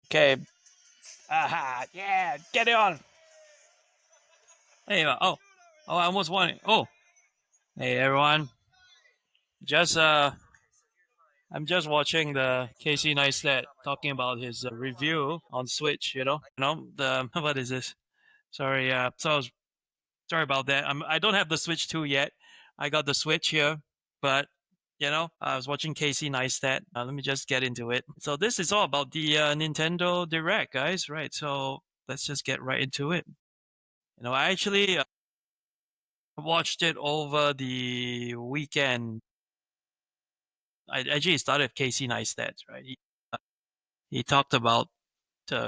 Okay. Aha. Yeah. Get it on. Hey. Oh, I almost won it. Oh. Hey, everyone. Just I'm just watching the Casey Neistat talking about his review on Switch. The what is this? Sorry. So I was sorry about that. I don't have the Switch 2 yet. I got the Switch here, but I was watching Casey Neistat. Let me just get into it. So this is all about the Nintendo Direct, guys. Right. So let's just get right into it. I actually watched it over the weekend. I actually started Casey Neistat, right? He talked about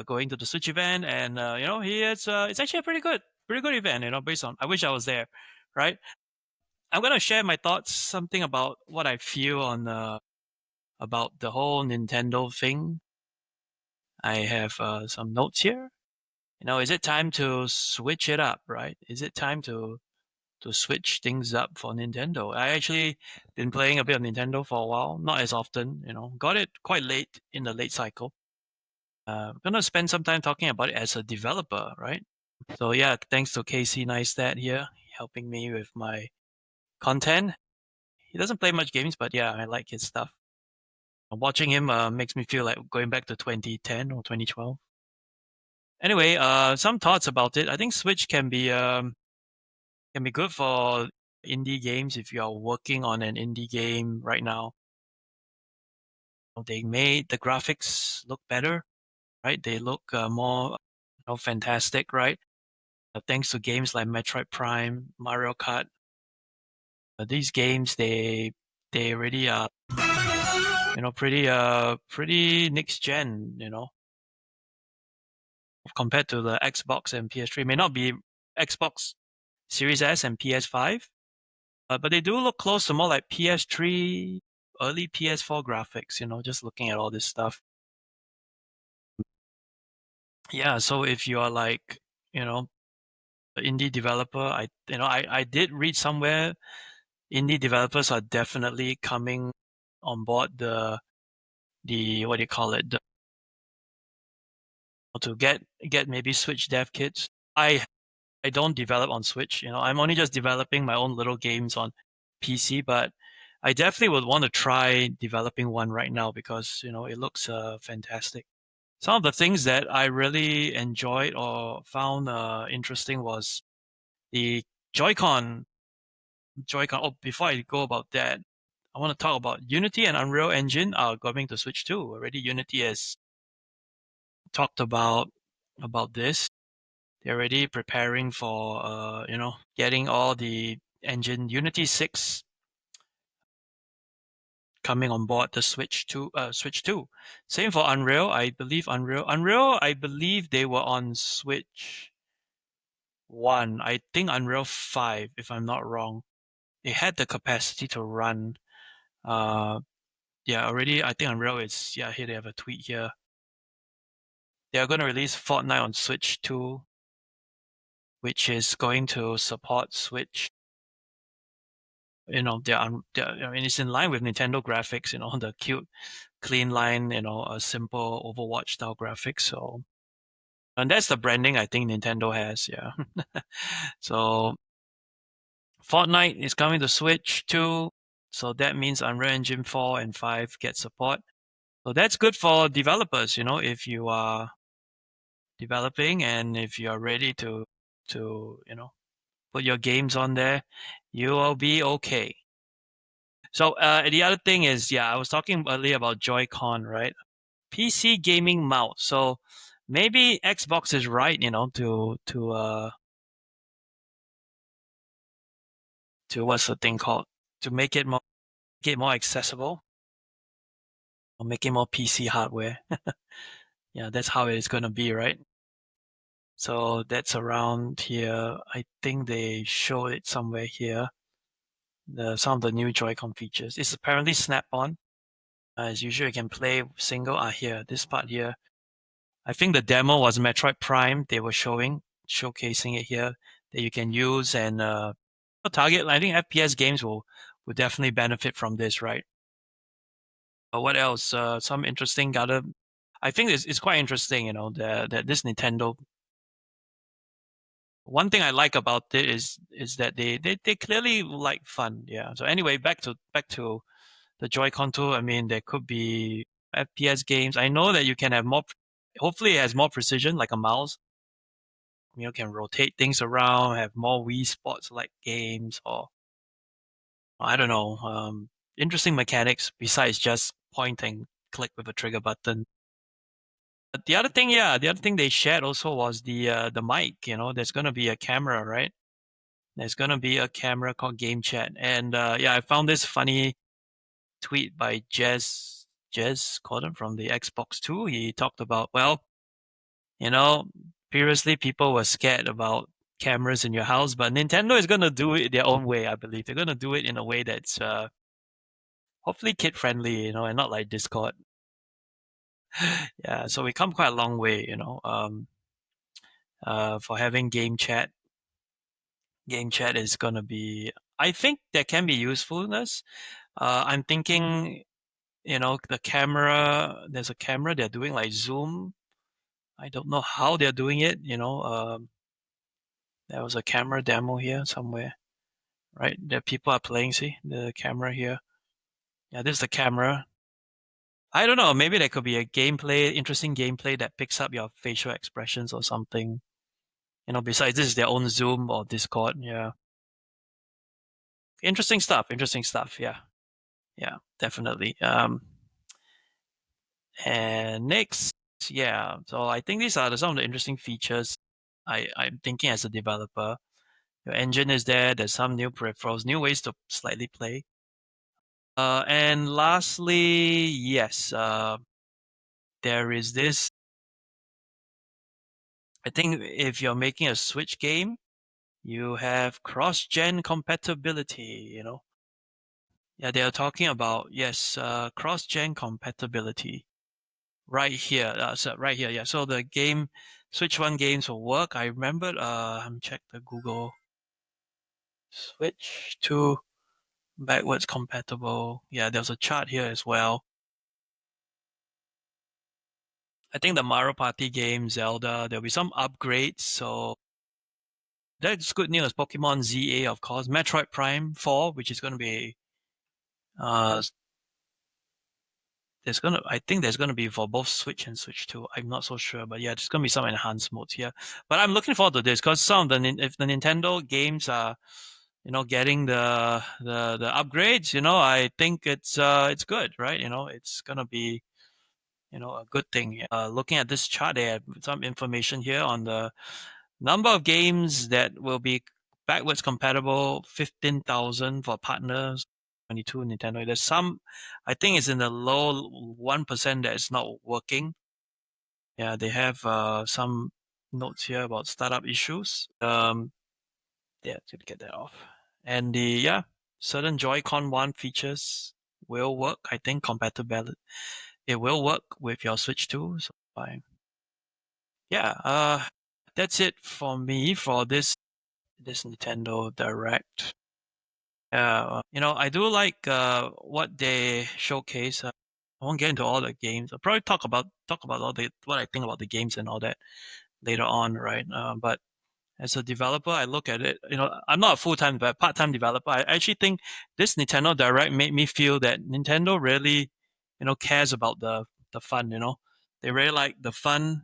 going to the Switch event, and it's actually a pretty good event. Based on I wish I was there, right? I'm gonna share my thoughts, something about what I feel on about the whole Nintendo thing. I have some notes here. Is it time to switch it up, right? Is it time to switch things up for Nintendo? I actually been playing a bit of Nintendo for a while, not as often. Got it quite late in the late cycle. I'm gonna spend some time talking about it as a developer, right? So yeah, thanks to Casey Neistat here helping me with my content. He doesn't play much games, but yeah, I like his stuff. Watching him makes me feel like going back to 2010 or 2012. Anyway, some thoughts about it. I think Switch can be good for indie games if you are working on an indie game right now. They made the graphics look better, right? They look more fantastic, right? Thanks to games like Metroid Prime, Mario Kart. These games they really are pretty next gen, compared to the Xbox and PS3. May not be Xbox Series S and PS5, but they do look close to more like PS3, early PS4 graphics. Just looking at all this stuff. Yeah, so if you are like, you know, an indie developer, I did read somewhere indie developers are definitely coming on board the what do you call it, to get maybe Switch dev kits. I don't develop on Switch. I'm only just developing my own little games on PC, but I definitely would want to try developing one right now because it looks fantastic. Some of the things that I really enjoyed or found interesting was the Joy-Con. Joy-Con. Oh, before I go about that, I want to talk about Unity and Unreal Engine are coming to Switch too. Already, Unity has talked about this. They're already preparing for getting all the engine Unity 6 coming on board the Switch 2. Same for Unreal. I believe Unreal I believe they were on Switch 1. I think Unreal 5 if I'm not wrong. They had the capacity to run uh yeah, already I think Unreal is yeah, here they have a tweet here. They are going to release Fortnite on Switch 2, which is going to support Switch. I mean, it's in line with Nintendo graphics, the cute, clean line, a simple Overwatch style graphics. So, and that's the branding I think Nintendo has. Yeah. So, Fortnite is coming to Switch too. So that means Unreal Engine 4 and 5 get support. So that's good for developers, if you are developing and if you are ready to put your games on there, you will be okay. So the other thing is, yeah, I was talking earlier about Joy-Con, right? PC gaming mouse. So maybe Xbox is right, to what's the thing called, to make it more accessible or make it more PC hardware. Yeah, that's how it's gonna be, right? So that's around here. I think they show it somewhere here. Some of the new Joy-Con features. It's apparently snap-on. As usual, you can play single. Here, this part here. I think the demo was Metroid Prime. They were showcasing it here that you can use and target. I think FPS games will definitely benefit from this, right? What else? Some interesting other. I think it's quite interesting, that this Nintendo. One thing I like about it is that they clearly like fun. Yeah. So anyway, back to the Joy-Con tool. I mean, there could be FPS games. I know that you can have more. Hopefully, it has more precision, like a mouse. Can rotate things around, have more Wii Sports like games, or I don't know, interesting mechanics besides just pointing, click with a trigger button. But the other thing they shared also was the mic. There's gonna be a camera, right? There's gonna be a camera called Game Chat, and yeah, I found this funny tweet by Jez Corden from the Xbox Two. He talked about, well, you know, previously people were scared about cameras in your house, but Nintendo is gonna do it their own way. I believe they're gonna do it in a way that's hopefully kid friendly, and not like Discord. Yeah, so we come quite a long way, for having game chat. Game chat is gonna be. I think there can be usefulness. I'm thinking, the camera. There's a camera they're doing like Zoom. I don't know how they're doing it. There was a camera demo here somewhere, right? That people are playing. See the camera here. Yeah, this is the camera. I don't know. Maybe there could be a gameplay, interesting gameplay that picks up your facial expressions or something. Besides this is their own Zoom or Discord. Yeah. Interesting stuff. Interesting stuff. Yeah. Yeah, definitely. And next, yeah. So I think these are some of the interesting features I'm thinking as a developer. Your engine is there. There's some new peripherals, new ways to slightly play. And lastly, yes, there is this. I think if you're making a Switch game, you have cross-gen compatibility. Yeah, they are talking about, yes, cross-gen compatibility right here. So right here, yeah. So the game, Switch One games will work. I remembered. I'm check the Google Switch 2 backwards compatible. Yeah, there's a chart here as well. I think the Mario Party game, Zelda, there'll be some upgrades. So that's good news. Pokemon ZA, of course. Metroid Prime 4, which is going to be uh, I think there's gonna be for both Switch and Switch 2. I'm not so sure, but yeah, there's gonna be some enhanced modes here. But I'm looking forward to this because some of if the Nintendo games are, getting the upgrades, I think it's good, right? It's gonna be, a good thing. Looking at this chart, they have some information here on the number of games that will be backwards compatible, 15,000 for partners, 22 Nintendo. There's some, I think it's in the low 1% that is not working. Yeah, they have some notes here about startup issues. Yeah, to get that off. And certain Joy-Con 1 features will work. I think compatibility. It will work with your Switch 2. So fine. Yeah, that's it for me for this Nintendo Direct. I do like what they showcase. I won't get into all the games. I'll probably talk about all the what I think about the games and all that later on, right? But as a developer, I look at it. I'm not a full-time but part-time developer. I actually think this Nintendo Direct made me feel that Nintendo really, cares about the fun. They really like the fun.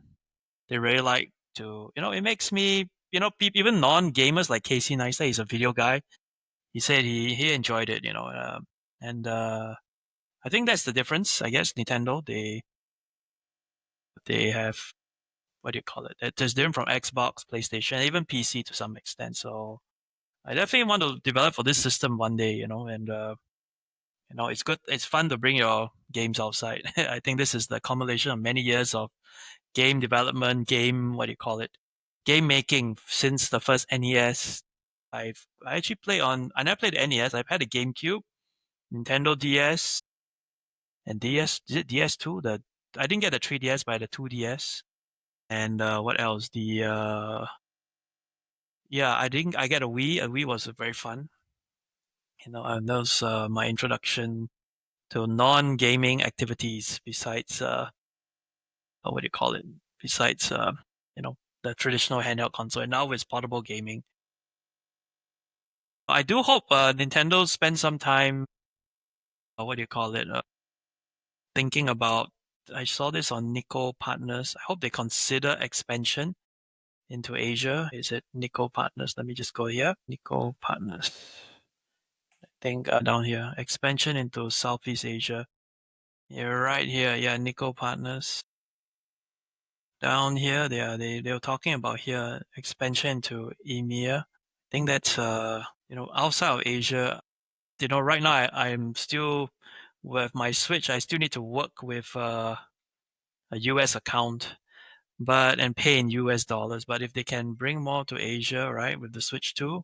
They really like to. It makes me. Even non-gamers like Casey Neistat, he's a video guy. He said he enjoyed it. And I think that's the difference. I guess Nintendo they have, what do you call it? It's different from Xbox, PlayStation, even PC to some extent. So I definitely want to develop for this system one day, and it's good. It's fun to bring your games outside. I think this is the accumulation of many years of game development, what do you call it? Game making since the first NES. I actually I never played the NES. I've had a GameCube, Nintendo DS, and DS. Is it DS2? I didn't get the 3DS, but I had the 2DS. And what else? Yeah, I didn't. I get a Wii. A Wii was very fun. And that was my introduction to non-gaming activities besides what do you call it? Besides, the traditional handheld console, and now it's portable gaming. I do hope Nintendo spends some time, what do you call it, thinking about. I saw this on Nico Partners. I hope they consider expansion into Asia. Is it Nico Partners? Let me just go here. Nico Partners. I think down here, expansion into Southeast Asia. You're right here. Yeah, Nico Partners. Down here, they were talking about here expansion to EMEA. I think that's outside of Asia. Right now I'm still with my Switch. I still need to work with a US account, and pay in US dollars. But if they can bring more to Asia, right, with the Switch 2,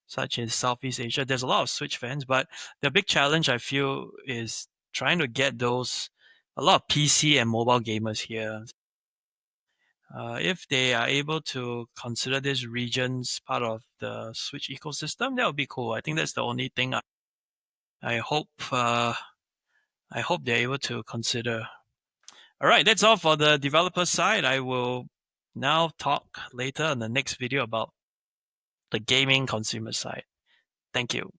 such as Southeast Asia, there's a lot of Switch fans. But the big challenge I feel is trying to get a lot of PC and mobile gamers here. If they are able to consider these regions part of the Switch ecosystem, that would be cool. I think that's the only thing I hope. I hope they're able to consider. All right, that's all for the developer side. I will now talk later in the next video about the gaming consumer side. Thank you.